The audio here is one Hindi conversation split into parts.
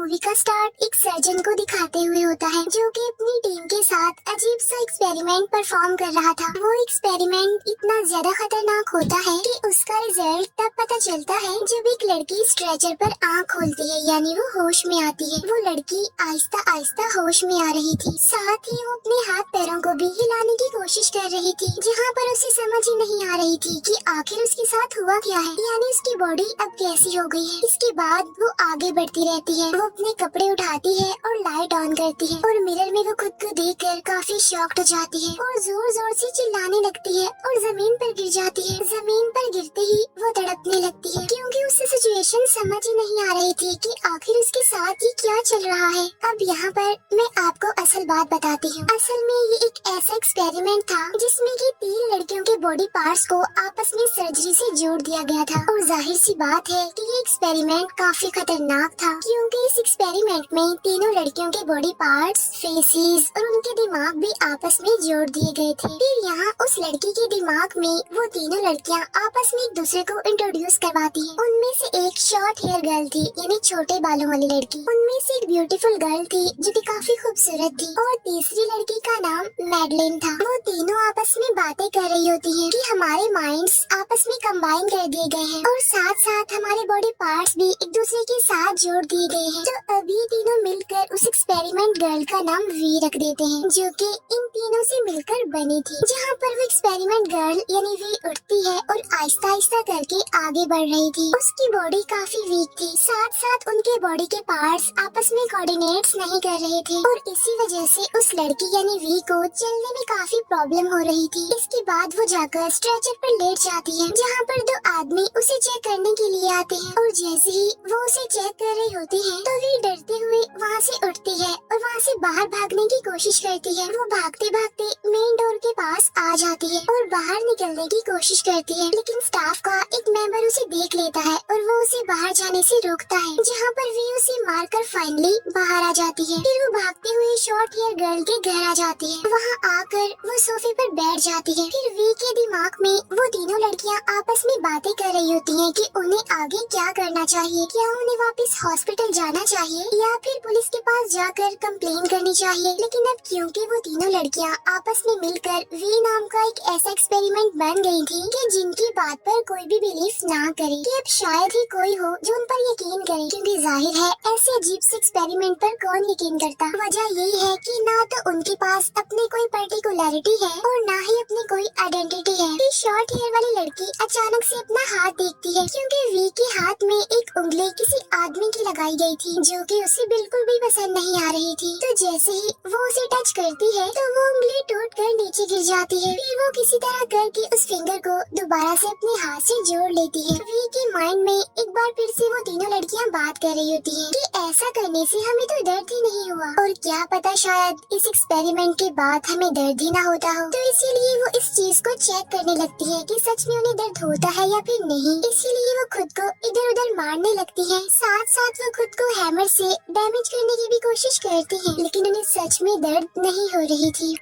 मूवी का स्टार्ट एक सर्जन को दिखाते हुए होता है जो कि अपनी टीम के साथ अजीब सा एक्सपेरिमेंट परफॉर्म कर रहा था। वो एक्सपेरिमेंट इतना ज्यादा खतरनाक होता है कि उसका रिजल्ट तब पता चलता है जब एक लड़की स्ट्रेचर पर आँख खोलती है, यानी वो होश में आती है। वो लड़की आहिस्ता आहिस्ता होश में आ रही थी, साथ ही वो अपने हाथ पैरों को भी हिलाने की कोशिश कर रही थी, जहाँ पर उसे समझ ही नहीं आ रही थी कि आखिर उसके साथ हुआ क्या है, यानी उसकी बॉडी अब कैसी हो गई है। इसके बाद वो आगे बढ़ती रहती है। वो अपने कपड़े उठाती है और लाइट ऑन करती है और मिरर में वो खुद को देखकर काफी शॉक्ड हो जाती है और जोर जोर से चिल्लाने लगती है और जमीन पर गिर जाती है। जमीन पर गिरते ही वो तड़पने लगती है क्योंकि उसे सिचुएशन समझ ही नहीं आ रही थी कि आखिर उसके साथ ही क्या चल रहा है। अब यहाँ पर मैं आपको असल बात बताती हूँ। असल में ये एक ऐसा एक्सपेरिमेंट था जिसमें कि 3 लड़कियों के बॉडी पार्ट्स को आपस में सर्जरी से जोड़ दिया गया था और जाहिर सी बात है कि ये एक्सपेरिमेंट काफी खतरनाक था क्योंकि इस एक्सपेरिमेंट में तीनों लड़कियों के बॉडी पार्ट्स, फेसेस और उनके दिमाग भी आपस में जोड़ दिए गए थे। फिर यहाँ उस लड़की के दिमाग में वो तीनों लड़कियाँ आपस में एक दूसरे को इंट्रोड्यूस करवाती हैं। उनमें से एक शॉर्ट हेयर गर्ल थी, यानी छोटे बालों वाली लड़की। उनमें से एक ब्यूटीफुल गर्ल थी जो कि काफी खूबसूरत थी और तीसरी लड़की का नाम मैडलिन था। वो तीनों आपस में बातें कर रही होती है कि हमारे माइंड्स आपस में कंबाइन कर दिए गए हैं और साथ साथ हमारे बॉडी पार्ट्स भी एक दूसरे के साथ जोड़ दिए गए हैं। तो अभी तीनों मिलकर उस एक्सपेरिमेंट गर्ल का नाम वी रख देते हैं, जो कि इन तीनों से मिलकर बनी थी। जहाँ पर वो एक्सपेरिमेंट गर्ल यानी वी उठती है और आहिस्ता आहिस्ता करके आगे बढ़ रही थी। उसकी बॉडी काफी वीक थी, साथ साथ उनके बॉडी के पार्ट्स आपस में कोऑर्डिनेट्स नहीं कर रहे थे और इसी वजह से उस लड़की यानी वी को चलने में काफी प्रॉब्लम हो रही थी। इसके बाद वो जाकर स्ट्रेचर पर लेट जाती है, जहाँ पर 2 आदमी उसे चेक करने के लिए आते हैं और जैसे ही वो उसे चेक कर रही होती है तो वी डरते हुए वहाँ से उठती है और वहाँ से बाहर भागने की कोशिश करती है। वो भागते भागते मेन डोर के पास आ जाती है और बाहर निकलने की कोशिश करती है, लेकिन स्टाफ का एक मेंबर उसे देख लेता है और वो उसे बाहर जाने से रोकता है, जहाँ पर वी उसे मारकर फाइनली बाहर आ जाती है। फिर वो भागते हुए शॉर्ट हेयर गर्ल के घर आ जाती है। वहाँ आकर वो सोफे पर बैठ जाती है। फिर वी के दिमाग में वो तीनों लड़कियाँ आपस में बातें कर रही होती हैं कि उन्हें आगे क्या करना चाहिए, क्या उन्हें वापस हॉस्पिटल जाना चाहिए या फिर पुलिस के पास जाकर कंप्लेन करनी चाहिए। लेकिन अब क्योंकि वो तीनों लड़कियाँ आपस में मिलकर वी नाम का एक ऐसा एक्सपेरिमेंट बन गई थी कि जिनकी बात पर कोई भी बिलीव ना करे, कि अब शायद ही कोई हो जो उन पर यकीन करे, क्योंकि जाहिर है ऐसे अजीब से एक्सपेरिमेंट पर कौन यकीन करता। वजह यही है कि ना तो उनके पास अपनी कोई पर्टिकुलरिटी है और ना ही अपनी कोई आइडेंटिटी है। फिर शॉर्ट हेयर वाली लड़की अचानक से अपना हाथ देखती है क्योंकि वी के हाथ में एक उंगली किसी आदमी की लगाई गई थी जो कि उसे बिल्कुल भी पसंद नहीं आ रही थी। तो जैसे ही वो उसे टच करती है तो वो उंगली टूटकर नीचे गिर जाती है। फिर वो किसी तरह करके उस फिंगर को दोबारा से अपने हाथ से जोड़ लेती है। वी के माइंड में एक बार फिर से वो तीनों लड़कियां बात कर रही होती हैं कि ऐसा करने से हमें तो दर्द ही नहीं हुआ और क्या पता शायद इस एक्सपेरिमेंट के बाद हमें दर्द ही ना होता हो। तो इसीलिए वो इस चीज को चेक करने लगती है कि सच में उन्हें दर्द होता है या फिर नहीं। इसीलिए वो खुद को इधर उधर मारने लगती है, साथ साथ वो खुद को हैमर से डैमेज करने की भी कोशिश करती है, लेकिन उन्हें सच में दर्द नहीं हो रही थी।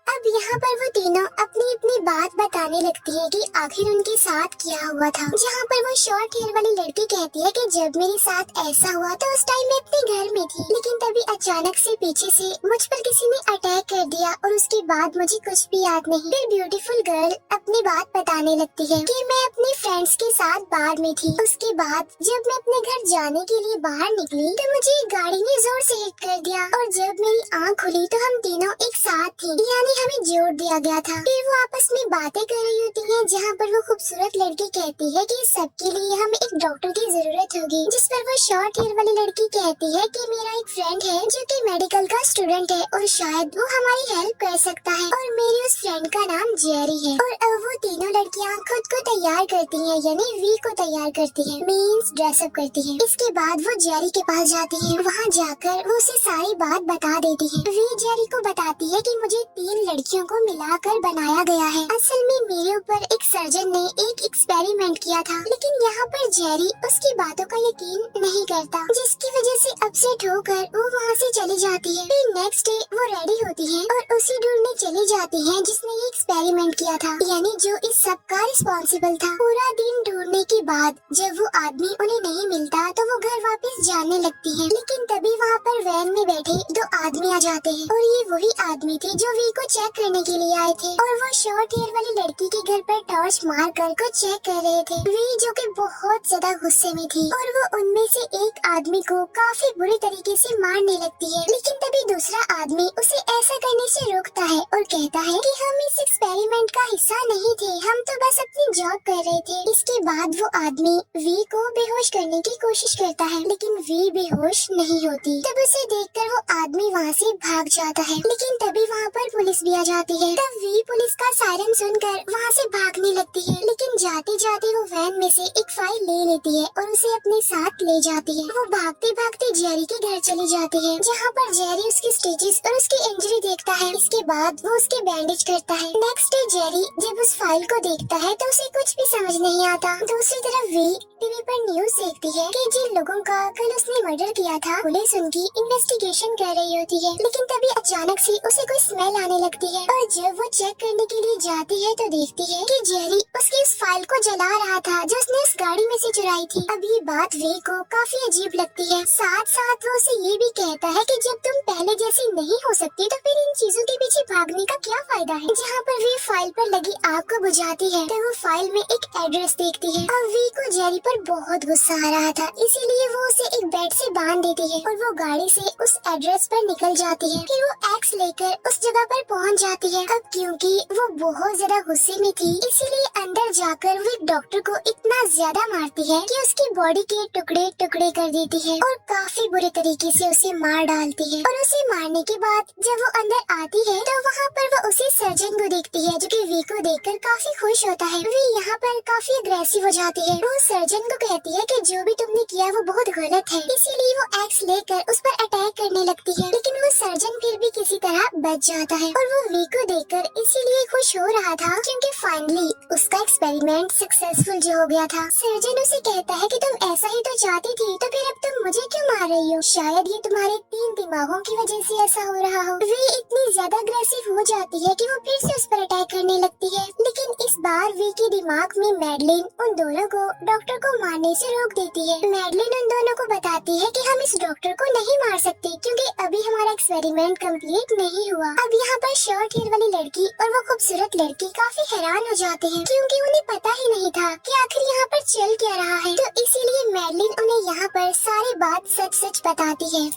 अब यहाँ पर वो तीनों अपनी अपनी बात बताने लगती है कि आखिर उनके साथ क्या हुआ था। जहाँ पर वो शॉर्ट हेयर वाली लड़की कहती है कि जब मेरे साथ ऐसा हुआ तो उस टाइम मैं अपने घर में थी, लेकिन तभी अचानक से पीछे से मुझ पर किसी ने अटैक कर दिया और उसके बाद मुझे कुछ भी याद नहीं। फिर ब्यूटीफुल गर्ल अपनी बात बताने लगती है कि मैं अपने फ्रेंड्स के साथ बार में थी। उसके बाद जब मैं अपने घर जाने के लिए बाहर निकली तो मुझे एक गाड़ी ने जोर से हिट कर दिया और जब मेरी आँख खुली तो हम तीनों एक साथ थे, यानी हमें जोड़ दिया गया था। फिर वो आपस में बातें कर रही होती हैं, जहाँ पर वो खूबसूरत लड़की कहती है कि सबके लिए हमें एक डॉक्टर की जरूरत होगी, जिस पर वो शॉर्ट हेयर वाली लड़की कहती है कि मेरा एक फ्रेंड है जो कि मेडिकल का स्टूडेंट है और शायद वो हमारी हेल्प कर सकता है और मेरे उस फ्रेंड का नाम जेरी है। और अब वो तीनों लड़कियाँ खुद को तैयार करती है, यानी वी को तैयार करती है, मीन्स ड्रेसअप करती है। इसके बाद वो जेरी के पास जाती है। वहाँ जाकर वो उसे सारी बात बता देती है। वी जेरी को बताती है कि मुझे 3 लड़कियों को मिलाकर बनाया गया है। असल में मेरे ऊपर एक सर्जन ने एक एक्सपेरिमेंट किया था, लेकिन यहाँ पर जेरी उसकी बातों का यकीन नहीं करता, जिसकी वजह से अपसेट होकर वो वहाँ से चली जाती है। फिर नेक्स्ट डे वो रेडी होती है और उसी ढूंढने चली जाती है जिसने ये एक्सपेरिमेंट किया था, यानी जो इस सब का रिस्पॉन्सिबल था। पूरा दिन ढूंढने के बाद जब वो आदमी उन्हें नहीं मिलता तो वो घर वापस जाने लगती है, लेकिन तभी वहाँ पर वैन में बैठे दो आदमी आ जाते हैं और ये वही आदमी थे जो वी को चेक करने के लिए आए थे, और वो शॉर्ट हेयर वाली लड़की के घर पर टॉर्च मार कर को चेक कर रहे थे। वी जो कि बहुत ज्यादा गुस्से में थी और वो उनमें से एक आदमी को काफी बुरी तरीके से मारने लगती है, लेकिन तभी दूसरा आदमी उसे ऐसा करने से रोकता है और कहता है कि हम इस एक्सपेरिमेंट का हिस्सा नहीं थे, हम तो बस अपनी जॉब कर रहे थे। इसके बाद वो आदमी वी को बेहोश करने की कोशिश करता है, लेकिन वी बेहोश नहीं होती। तब उसे देखकर वो आदमी वहाँ से भाग जाता है, लेकिन तभी वहाँ पर पुलिस भी आ जाती है। तब वी पुलिस का सायरन सुनकर वहाँ से भागने लगती है, लेकिन जाते जाते वो वैन में से एक फाइल ले लेती है और उसे अपने साथ ले जाती है। वो भागते भागते जेरी के घर चली जाती है, जहाँ पर जेरी उसकी स्टिचेस और उसकी इंजरी देखता है। इसके बाद वो उसके बैंडेज करता है। नेक्स्ट डे जेरी जब उस फाइल को देखता है तो उसे कुछ भी समझ नहीं आता। दूसरी तरफ वी टीवी पर न्यूज देखती है कि जिन लोगों का कल उसने मर्डर किया था पुलिस उनकी इन्वेस्टिगेशन कर रही होती है, लेकिन तभी अचानक से उसे कोई स्मेल आने लगती है और जब वो चेक करने के लिए जाती है तो देखती है कि जेरी उसकी उस फाइल को जला रहा था जो उसने उस गाड़ी में से चुराई थी। अब ये बात वी को काफी अजीब लगती है। साथ साथ वो उसे ये भी कहता है कि जब तुम पहले जैसी नहीं हो सकती तो फिर इन चीजों के पीछे भागने का क्या फायदा है। जहाँ पर वी फाइल पर लगी आग को बुझाती है तो वो फाइल में एक एड्रेस देखती है। अब वी को जेरी पर बहुत गुस्सा आ रहा था, इसीलिए वो उसे एक बेड से बांध देती है और वो गाड़ी से उस एड्रेस पर निकल जाती है। फिर वो एक्स लेकर उस जगह पर पहुंच जाती है। अब क्योंकि वो बहुत ज्यादा गुस्से में थी, इसीलिए अंदर जाकर वो एक डॉक्टर को इतना ज्यादा मारती है कि उसकी बॉडी के टुकड़े टुकड़े कर देती है और काफी बुरे तरीके से उसे मार डालती है। और उसे मारने के बाद जब वो अंदर आती है तो वहाँ पर वो उसी सर्जन को देखती है जो कि वी को देखकर काफी खुश होता है। वी यहाँ पर काफी अग्रेसिव हो जाती है। वो सर्जन को कहती है कि जो भी तुमने किया वो बहुत गलत है, इसीलिए वो एक्स लेकर उस पर अटैक करने लगती है, लेकिन वो सर्जन फिर भी किसी तरह बच जाता है और वो वी को देखकर इसीलिए खुश हो रहा था क्योंकि फाइनली उसका एक्सपेरिमेंट सक्सेसफुल जो हो गया था। सर्जन उसे कहता है कि तुम ऐसा ही तो चाहती थी, तो फिर अब तुम मुझे क्यों मार रही हो? शायद ये तुम्हारे 3 दिमागों की वजह से ऐसा हो रहा हो। वी इतनी ज्यादा अग्रेसिव हो जाती है कि वो फिर से उस पर अटैक करने लगती है, लेकिन इस बार वी के दिमाग में मैडलिन उन दोनों को डॉक्टर को मारने से रोक देती है। मैडलिन उन दोनों को बताती है कि हम इस डॉक्टर को नहीं मार सकते क्योंकि अभी हमारा एक्सपेरिमेंट कंप्लीट नहीं हुआ। अब यहाँ पर शॉर्ट हेयर वाली लड़की और वो खूबसूरत लड़की काफी हैरान हो जाते हैं क्योंकि उन्हें पता ही नहीं था कि आखिर यहाँ पर चल क्या रहा है, तो इसीलिए मैडलिन उन्हें यहाँ पर सारी बात सच सच बताती है।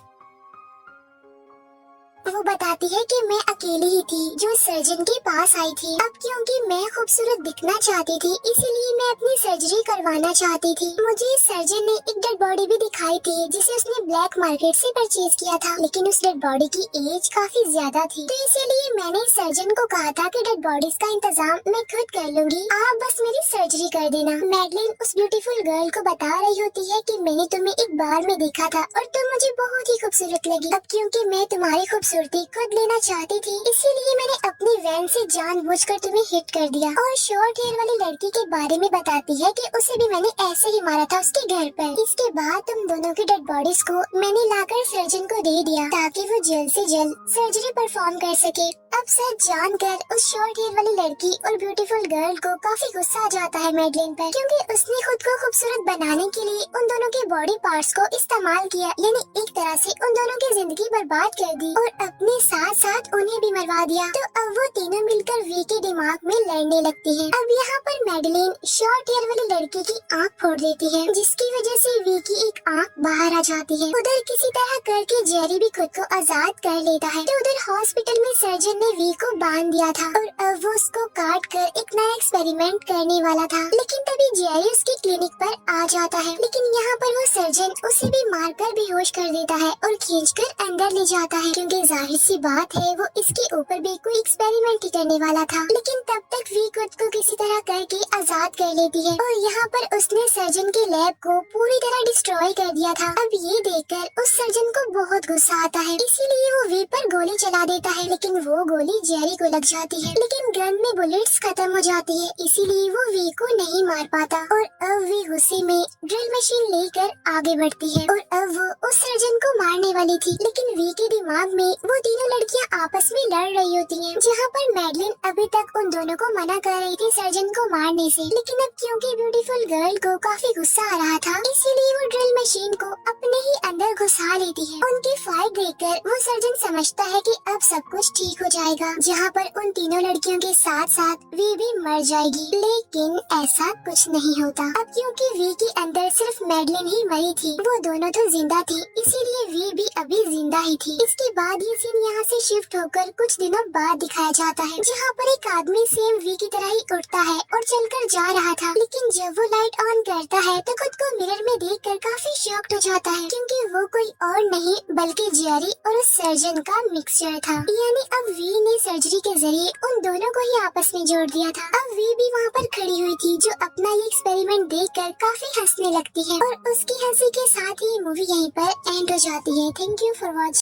वो बताती है कि मैं अकेली ही थी जो सर्जन के पास आई थी। अब क्योंकि मैं खूबसूरत दिखना चाहती थी इसीलिए मैं अपनी सर्जरी करवाना चाहती थी। मुझे सर्जन ने एक डेड बॉडी भी दिखाई थी जिसे उसने ब्लैक मार्केट से परचेज किया था, लेकिन उस डेड बॉडी की एज काफी ज्यादा थी, तो इसीलिए मैंने सर्जन को कहा था कि डेड बॉडीज का इंतजाम मैं खुद कर लूंगी, आप बस मेरी सर्जरी कर देना। मैडलिन उस ब्यूटीफुल गर्ल को बता रही होती है कि मैंने तुम्हें एक बार में देखा था और तुम मुझे बहुत ही खूबसूरत लगी। अब क्योंकि मैं तुम्हारी खूबसूरती खुद लेना चाहती थी इसीलिए मैंने अपनी वैन से जानबूझकर तुम्हें हिट कर दिया। और शॉर्ट हेयर वाली लड़की के बारे में बताती है कि उसे भी मैंने ऐसे ही मारा था उसके घर पर। इसके बाद तुम दोनों की डेड बॉडीज को मैंने लाकर सर्जन को दे दिया ताकि वो जल्द से जल्द सर्जरी परफॉर्म कर सके। अब सर जानकर उस शॉर्ट हेयर वाली लड़की और ब्यूटीफुल गर्ल को काफी गुस्सा आ जाता है मैडलिन पर, क्योंकि उसने खुद को खूबसूरत बनाने के लिए उन दोनों के बॉडी पार्ट्स को इस्तेमाल किया, यानी एक तरह से उन दोनों की जिंदगी बर्बाद कर दी और अपने साथ साथ उन्हें भी मरवा दिया। तो अब वो तीनों मिलकर वी के दिमाग में लड़ने लगती हैं। अब यहाँ पर मैडलिन शॉर्ट हेयर वाली लड़की की आंख फोड़ देती है, जिसकी वजह से वी की एक आंख बाहर आ जाती है। उधर किसी तरह करके जेरी भी खुद को आजाद कर लेता है। तो उधर हॉस्पिटल में सर्जन ने वी को बांध दिया था और अब वो उसको काट कर एक नया एक्सपेरिमेंट करने वाला था, लेकिन तभी जेरी उसके क्लिनिक पर आ जाता है। लेकिन यहाँ पर वो सर्जन सर्जन उसे भी मारकर बेहोश कर देता है और खींचकर अंदर ले जाता है, क्योंकि जाहिर सी बात है वो इसके ऊपर भी कोई एक्सपेरिमेंट ही करने वाला था। लेकिन तब तक वी खुद को किसी तरह करके आजाद कर लेती है और यहाँ पर उसने सर्जन के लैब को पूरी तरह डिस्ट्रॉय कर दिया था। अब ये देखकर उस सर्जन को बहुत गुस्सा आता है, इसीलिए वो वी पर गोली चला देता है, लेकिन वो गोली जेरी को लग जाती है। लेकिन गन में बुलेट्स खत्म हो जाती है, इसीलिए वो वी को नहीं मार पाता और अब वी गुस्से में ड्रिल मशीन लेकर आगे बढ़ती है और अब वो उस सर्जन को मारने वाली थी। लेकिन वी के दिमाग में वो तीनों लड़कियां आपस में लड़ रही होती हैं, जहाँ पर मैडलिन अभी तक उन दोनों को मना कर रही थी सर्जन को मारने से। लेकिन अब क्योंकि ब्यूटीफुल गर्ल को काफी गुस्सा आ रहा था, इसीलिए वो ड्रिल मशीन को अपने ही अंदर घुसा लेती है। उनकी फाइट देखकर वो सर्जन समझता है कि अब सब कुछ ठीक हो जाएगा, जहाँ पर उन तीनों लड़कियों के साथ साथ वी भी मर जाएगी। लेकिन ऐसा कुछ नहीं होता। अब क्योंकि वी के अंदर सिर्फ मैडलिन ही मरी थी, वो दोनों तो जिंदा थी, इसीलिए वी भी अभी जिंदा ही थी। इसके बाद ये सीन यहाँ से शिफ्ट होकर कुछ दिनों बाद दिखाया जाता है, जहाँ पर एक आदमी सेम वी की तरह ही उठता है और चलकर जा रहा था। लेकिन जब वो लाइट ऑन करता है तो खुद को मिरर में देखकर काफी शॉक्ड हो जाता है, क्योंकि वो कोई और नहीं बल्कि जेरी और उस सर्जन का मिक्सचर था। यानी अब वी ने सर्जरी के जरिए उन दोनों को ही आपस में जोड़ दिया था। अब वी भी वहाँ पर खड़ी हुई थी, जो अपना ये एक्सपेरिमेंट देखकर काफी हंसने लगती है और उसकी हंसी के साथ ही मूवी यहीं पर एंड हो जाती है। Thank you for watching.